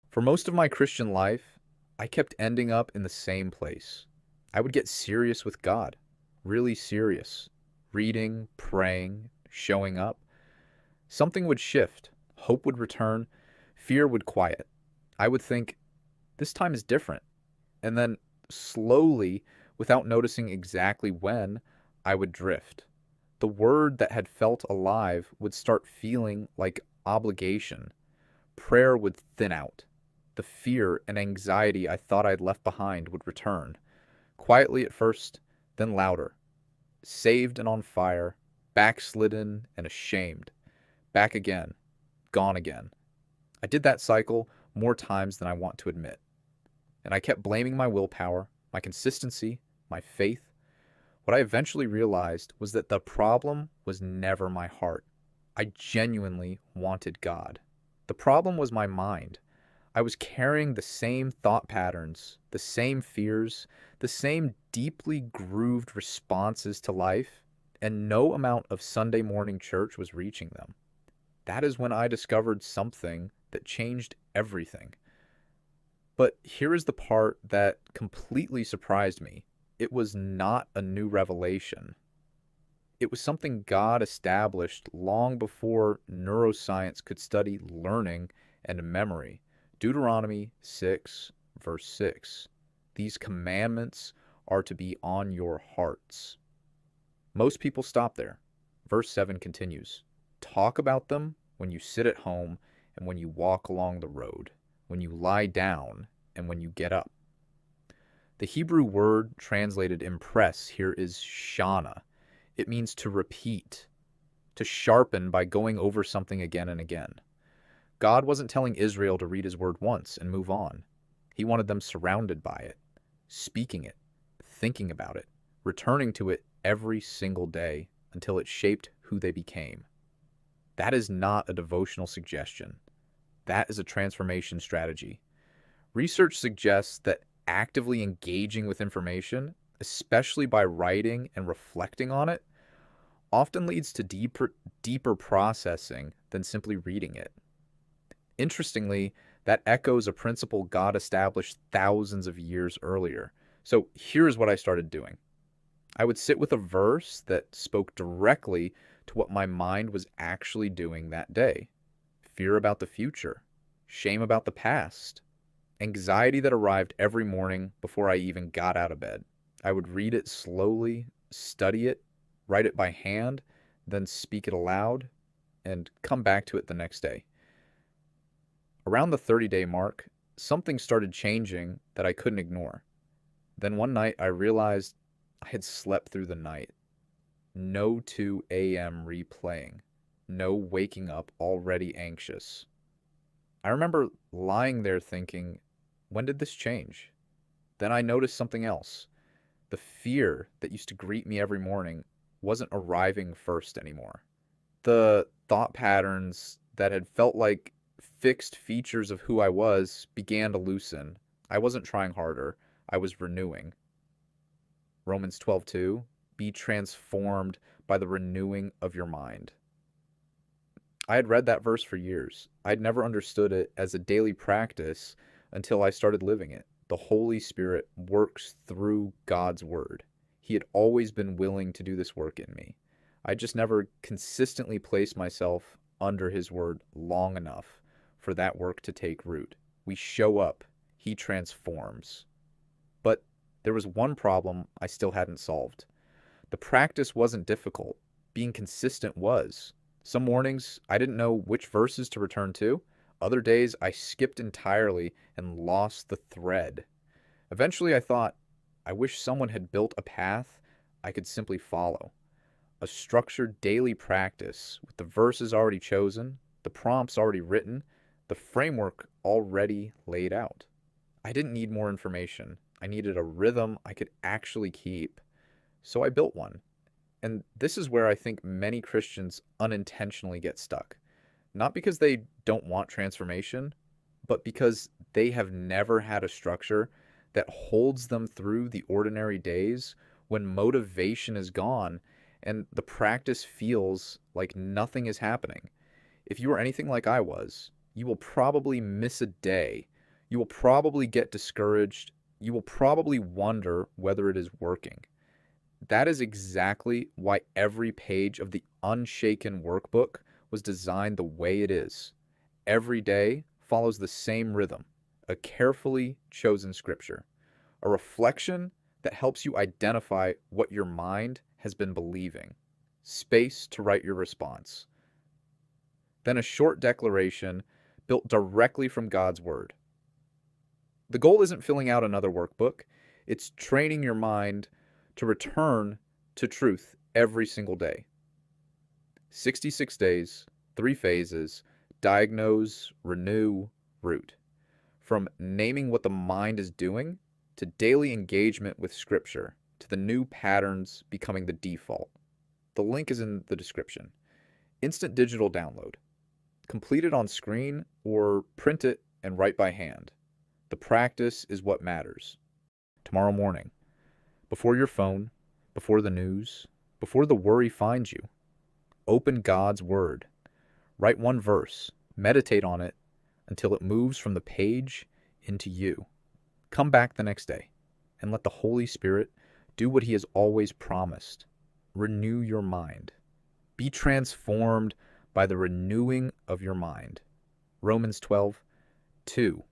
For most of my Christian life, I kept ending up in the same place. I would get serious with God, really serious, reading, praying, showing up. Something would shift, hope would return, fear would quiet. I would think, this time is different. And then, slowly, without noticing exactly when, I would drift. The word that had felt alive would start feeling like obligation. Prayer would thin out. The fear and anxiety I thought I'd left behind would return, quietly at first, then louder. Saved and on fire, backslidden and ashamed, back again, gone again. I did that cycle more times than I want to admit. And I kept blaming my willpower, my consistency, my faith. What I eventually realized was that the problem was never my heart. I genuinely wanted God. The problem was my mind. I was carrying the same thought patterns, the same fears, the same deeply grooved responses to life, and no amount of Sunday morning church was reaching them. That is when I discovered something that changed everything. But here is the part that completely surprised me. It was not a new revelation. It was something God established long before neuroscience could study learning and memory. Deuteronomy 6, verse 6. These commandments are to be on your hearts. Most people stop there. Verse 7 continues. Talk about them when you sit at home and when you walk along the road, when you lie down and when you get up. The Hebrew word translated impress here is shana. It means to repeat, to sharpen by going over something again and again. God wasn't telling Israel to read his word once and move on. He wanted them surrounded by it, speaking it, thinking about it, returning to it every single day until it shaped who they became. That is not a devotional suggestion. That is a transformation strategy. Research suggests that actively engaging with information, especially by writing and reflecting on it, often leads to deeper processing than simply reading it. Interestingly, that echoes a principle God established thousands of years earlier. So here's what I started doing. I would sit with a verse that spoke directly to what my mind was actually doing that day. Fear about the future, shame about the past, anxiety that arrived every morning before I even got out of bed. I would read it slowly, study it, write it by hand, then speak it aloud, and come back to it the next day. Around the 30-day mark, something started changing that I couldn't ignore. Then one night I realized I had slept through the night. No 2 a.m. replaying. No waking up already anxious. I remember lying there thinking, when did this change? Then I noticed something else. The fear that used to greet me every morning wasn't arriving first anymore. The thought patterns that had felt like fixed features of who I was began to loosen. I wasn't trying harder. I was renewing. Romans 12:2, be transformed by the renewing of your mind. I had read that verse for years. I'd never understood it as a daily practice until I started living it. The Holy Spirit works through God's Word. He had always been willing to do this work in me. I just never consistently placed myself under His Word long enough for that work to take root. We show up. He transforms. But there was one problem I still hadn't solved. The practice wasn't difficult. Being consistent was. Some mornings, I didn't know which verses to return to. Other days, I skipped entirely and lost the thread. Eventually, I thought, I wish someone had built a path I could simply follow. A structured daily practice with the verses already chosen, the prompts already written, the framework already laid out. I didn't need more information. I needed a rhythm I could actually keep. So I built one. And this is where I think many Christians unintentionally get stuck. Not because they don't want transformation, but because they have never had a structure that holds them through the ordinary days when motivation is gone and the practice feels like nothing is happening. If you are anything like I was, you will probably miss a day You will probably get discouraged. You will probably wonder whether it is working. That is exactly why every page of the Unshaken workbook was designed the way it is. Every day follows the same rhythm, a carefully chosen scripture, a reflection that helps you identify what your mind has been believing, space to write your response, then a short declaration built directly from God's Word. The goal isn't filling out another workbook, it's training your mind to return to truth every single day. 66 days, 3 phases: diagnose, renew, root. From naming what the mind is doing to daily engagement with Scripture to the new patterns becoming the default. The link is in the description. Instant digital download. Complete it on screen or print it and write by hand. The practice is what matters. Tomorrow morning, before your phone, before the news, before the worry finds you, open God's Word. Write one verse, meditate on it until it moves from the page into you. Come back the next day and let the Holy Spirit do what He has always promised. Renew your mind. Be transformed by the renewing of your mind. Romans 12:2.